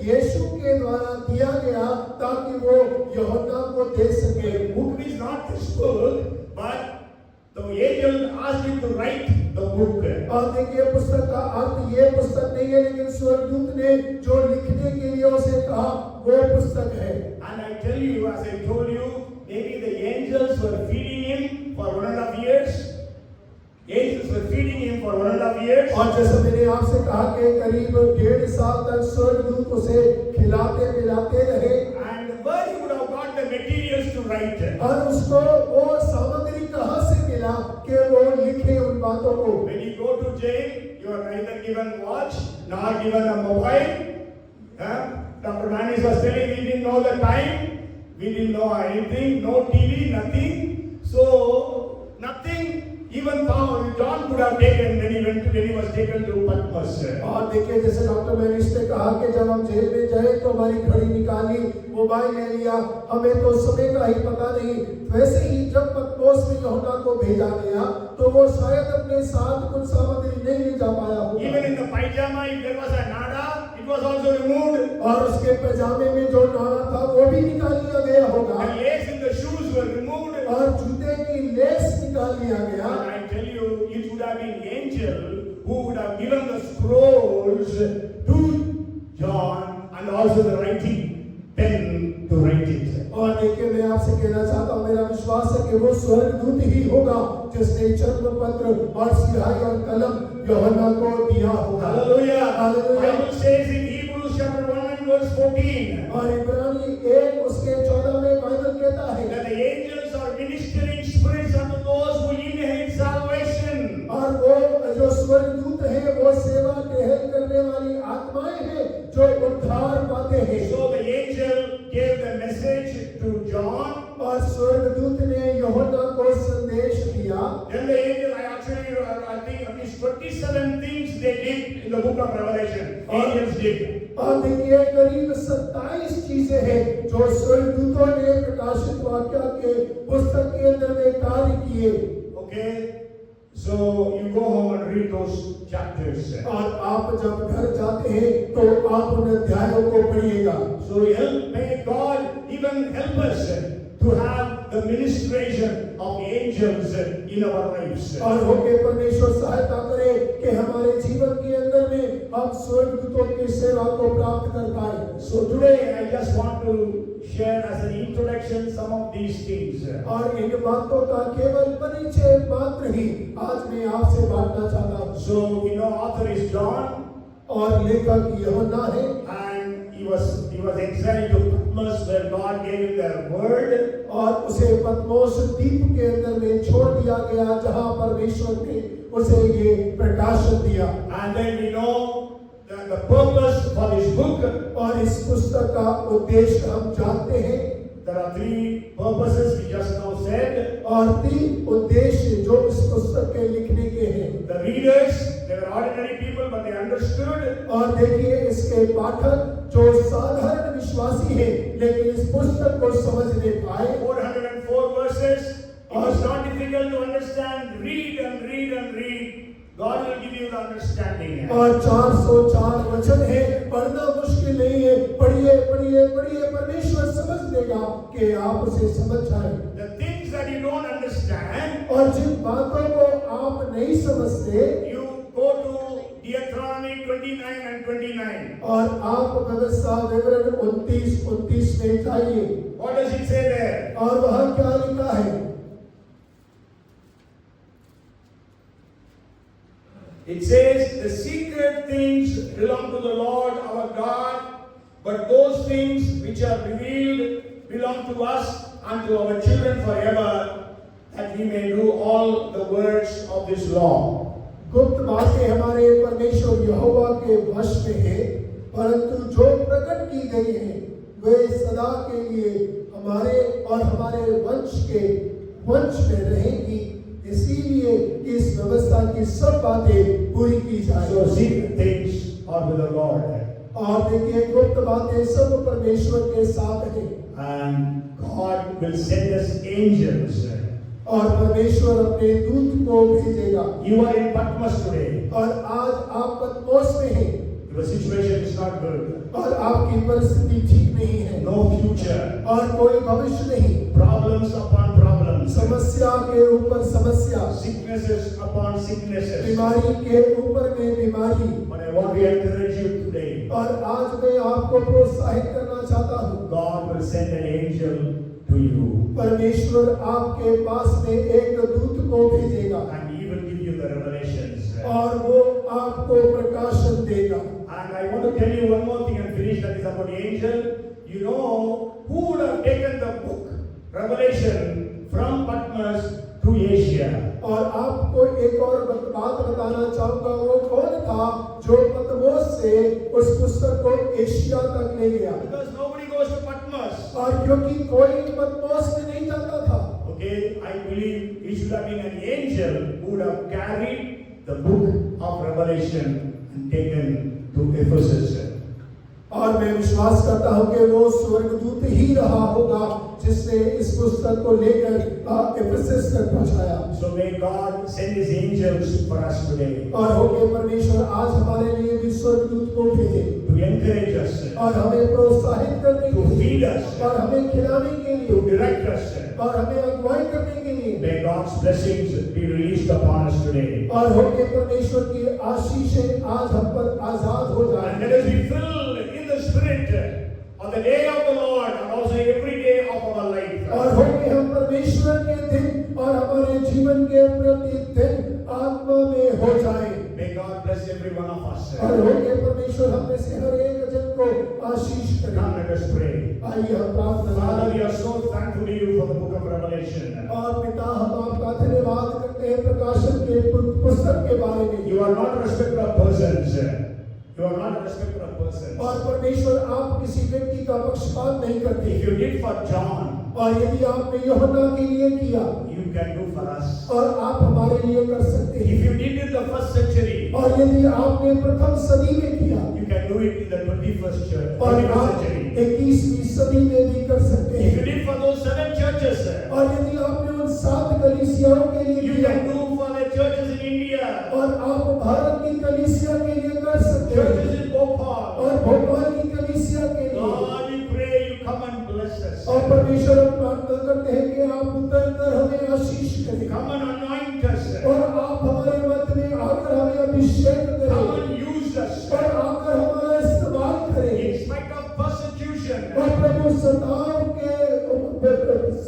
यीशु के द्वारा दिया गया ताकि वो यूहन्ना को दे सके। The book is not this book, but the angel asked him to write the book. और देखिए पुस्तक का अर्थ ये पुस्तक नहीं है, लेकिन स्वर्गदूत ने जो लिखने के लिए उसे कहा वो पुस्तक है। And I tell you, as I told you, maybe the angels were feeding him for 1.5 years. Angels were feeding him for 1.5 years. और जैसे मैंने आपसे कहा कि करीब 1.5 साल तक स्वर्गदूत उसे खिलाते पिलाते रहे। And where he would have got the materials to write. और उसको वो सामग्री कहाँ से मिला कि वो लिखे उन बातों को। When you go to jail, you are neither given watch nor given a mobile. Dr. Manis was telling we didn't know the time, we didn't know anything, no TV, nothing. So nothing. Even John could have taken when he was taken to Patmos. और देखिए जैसे doctor मैनिस ने कहा कि जब हम jail में जाए तो हमारी घड़ी निकाली, मोबाइल ले लिया, हमें तो समय का ही पता नहीं। वैसे ही जब पतमोस में यूहन्ना को भेजा गया तो वो शायद अपने साथ कुछ सामग्री नहीं ले जा पाया होगा। Even in the pajama, if there was a nada, it was also removed. और उसके पैजामे में जो नाड़ा था वो भी निकाल लिया गया होगा। The lace in the shoes were removed. और जूते की लेस निकाल लिया गया। And I tell you, it would have been angel who would have given the scrolls to John and also the writing pen to write it. और देखिए मैं आपसे कहना चाहता हूँ, मेरा विश्वास है कि वो स्वर्गदूत ही होगा जिसने जन्म पत्र और स्याही और कलम यूहन्ना को दिया होगा। Hallelujah. Hallelujah. Bible says in Hebrews chapter 1 and verse 14 और इब्रानी 1 उसके 14 में बाइबल कहता है that the angels are ministering spirits unto those who inherit salvation. और वो जो स्वर्गदूत हैं वो सेवा टहल करने वाली आत्माएं हैं जो उद्धार पाते हैं। So the angel gave the message to John. और स्वर्गदूत ने यूहन्ना को संदेश दिया। Then the angel, I think at least 27 things they did in the book of Revelation. Angels did. और देखिए करीब 27 चीजें हैं जो स्वर्गदूतों ने प्रकाशित वाक्य के पुस्तक के अंदर में कार्य किए। Okay, so you go home and read those chapters. और आप जब घर जाते हैं तो आप उन अध्यायों को पढ़िएगा। So may God even help us to have the ministration of angels in our lives. और होके परमेश्वर सहायता करे कि हमारे जीवन के अंदर में हम स्वर्गदूतों की सेवा को प्राप्त कर पाए। So today I just want to share as an introduction some of these things. और इन बातों का केवल परिचय मात्र ही आज मैं आपसे बांटना चाहता हूँ। So we know author is John और लेखक यूहन्ना है। and he was exiled to Patmos where God gave him the word. और उसे पतमोस द्वीप के अंदर में छोड़ दिया गया जहां परमेश्वर ने उसे ये प्रकाशन दिया। And then we know the purpose for this book. और इस पुस्तक का उद्देश्य हम जानते हैं। There are 3 purposes we just now said. और 3 उद्देश्य जो इस पुस्तक के लिखने के हैं। The readers, they were ordinary people but they understood. और देखिए इसके पाठक जो साधारण विश्वासी हैं लेकिन इस पुस्तक को समझने पाए। 404 verses. It is not difficult to understand. Read and read and read. God will give you the understanding. और 404 वचन है, पढ़ना मुश्किल नहीं है। पढ़िए पढ़िए पढ़िए, परमेश्वर समझ देगा कि आप उसे समझ जाए। The things that you don't understand, और जिन बातों को आप नहीं समझते, you go to Deuteronomy 29 and 29. और आप व्यवस्था विवरण 29 में जाइए। What does it say there? और वहाँ क्या लिखा है? It says, the secret things belong to the Lord our God, but those things which are revealed belong to us and to our children forever, that we may do all the words of this law. गुप्त बातें हमारे परमेश्वर यहोवा के वश में है, परंतु जो प्रकट की गई है वे सदा के लिए हमारे और हमारे वंश में रहेंगी, इसीलिए इस व्यवस्था की सब बातें पूरी की जाए। So secret things are with the Lord. और देखिए गुप्त बातें सब परमेश्वर के साथ हैं। And God will send us angels. और परमेश्वर अपने दूत को भेजेगा। You are in Patmos today. और आज आप पतमोस में हैं Your situation is not good. और आपकी परिस्थिति ठीक नहीं है No future. और कोई भविष्य नहीं। Problems upon problems. समस्या के ऊपर समस्या, Sicknesses upon sicknesses. बीमारी के ऊपर में बीमारी। But I want to encourage you today. और आज मैं आपको प्रोत्साहित करना चाहता हूँ, God will send an angel to you. परमेश्वर आपके पास में एक दूत को भेजेगा And he will give you the revelations. और वो आपको प्रकाशन देगा। And I want to tell you one more thing and finish, that is about the angel. You know who would have taken the book Revelation from Patmos to Asia? और आपको एक और बात बताना चाहूंगा, वो कौन था जो पतमोस से उस पुस्तक को एशिया तक ले गया? Because nobody goes to Patmos. और क्योंकि कोई पतमोस में नहीं जाता था, Okay, I believe it should have been an angel who would have carried the book of Revelation and taken to Ephesus. और मैं विश्वास करता हूं कि वो स्वर्गदूत ही रहा होगा जिसने इस पुस्तक को लेकर एफेसस तक पहुंचाया। So may God send His angels for us today और हो के परमेश्वर आज हमारे लिए भी स्वर्गदूत को भेजे to encourage us, और हमें प्रोत्साहित करने to के लिए feed us, और हमें खिलाने के to लिए direct us. और हमें अगुवाई करने के लिए। May God's blessings be released upon us today. और हो के परमेश्वर की आशीषें आज हम पर आजाद हो And जाए let us be filled in the Spirit on the day of the Lord and also every day of our life. और हो के हम परमेश्वर के दिन और हमारे जीवन के प्रति दिन आत्मा में हो जाए। May God bless every one of us. और हो के परमेश्वर हम में से हर एक जन को आशीष करे। Come, let us pray. आइए हम प्रार्थना Father, we करें। are so thankful to you for the book of Revelation. और पिता हम आपका धन्यवाद करते हैं प्रकाशन के पुस्तक के बारे में। You are not a respecter of persons. You are not a respecter of persons. और परमेश्वर आप किसी व्यक्ति का पक्षपात नहीं करते। If you did for John, और यदि आपने यूहन्ना के लिए किया you can do for us. और आप हमारे लिए कर सकते हैं। If you did in the first century, और यदि आपने प्रथम सदी में किया you can do it in the 21st और 21st आप century. 21वीं सदी में भी कर सकते If you हैं। did for those 7 churches, और यदि आपने उन 7 कलीसियाओं के लिए you किया can do for the churches in India, और आप भारत की कलीसिया के लिए कर सकते हैं churches in Bhopal. और भोपाल की कलीसिया के लिए। Lord, we pray you come and bless us. और परमेश्वर हम प्रार्थना करते हैं कि आप उतर कर हमें आशीष करें Come and anoint us. और आप हमारे मध्य में आकर हमें अभिषेक Come करें and use us. और आकर हमारा इस्तेमाल करें। In spite of persecution, और प्रभु सताव के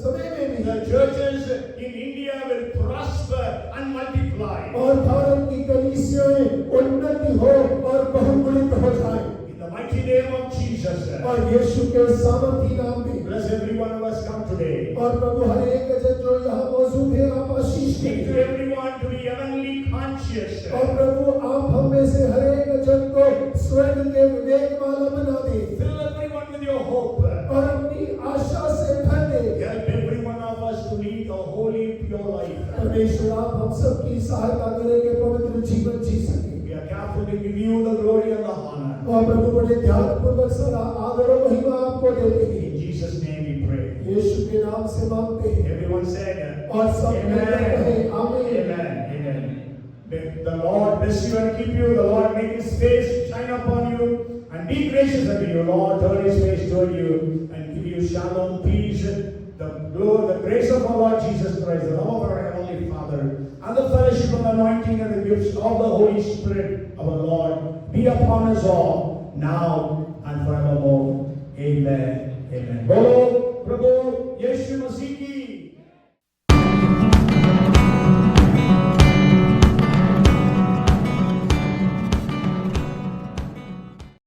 समय में भी the churches in India will prosper and multiply. और भारत की कलीसियाएं उन्नति हो और बहुगुणित हो जाए। In the mighty name of Jesus, और यीशु के सामर्थी नाम में bless every one of us come today. और प्रभु हर एक जन जो यहाँ मौजूद है आप आशीष Speak to करें। everyone to be heavenly conscious. और प्रभु आप हम में से हर एक जन को स्वर्ग के विवेक वाला बना दे Fill everyone with your hope. और अपनी आशा से भर दे। Help every one of us to lead a holy, pure life. परमेश्वर आप हम सब की सहायता करें कि पवित्र जीवन जी सके। We are careful to give you the glory and the honor. और प्रभु बड़े ध्यानपूर्वक सारा आदर और महिमा आपको देते हैं। In Jesus' name we pray. यीशु के नाम से मांगते हैं Everyone said, और सब मिलकर कहें आमीन। Amen. Amen. May the Lord bless you and keep you. The Lord make His face shine upon you and be gracious unto you. Lord, turn His face toward you and give you shalom, peace, the glory, the grace of our Lord Jesus Christ, the love of our Heavenly Father, and the fellowship and anointing and the gifts of the Holy Spirit, our Lord, be upon us all, now and forevermore. Amen. Amen. Bolo, Prabhu, Yeshu Masih ki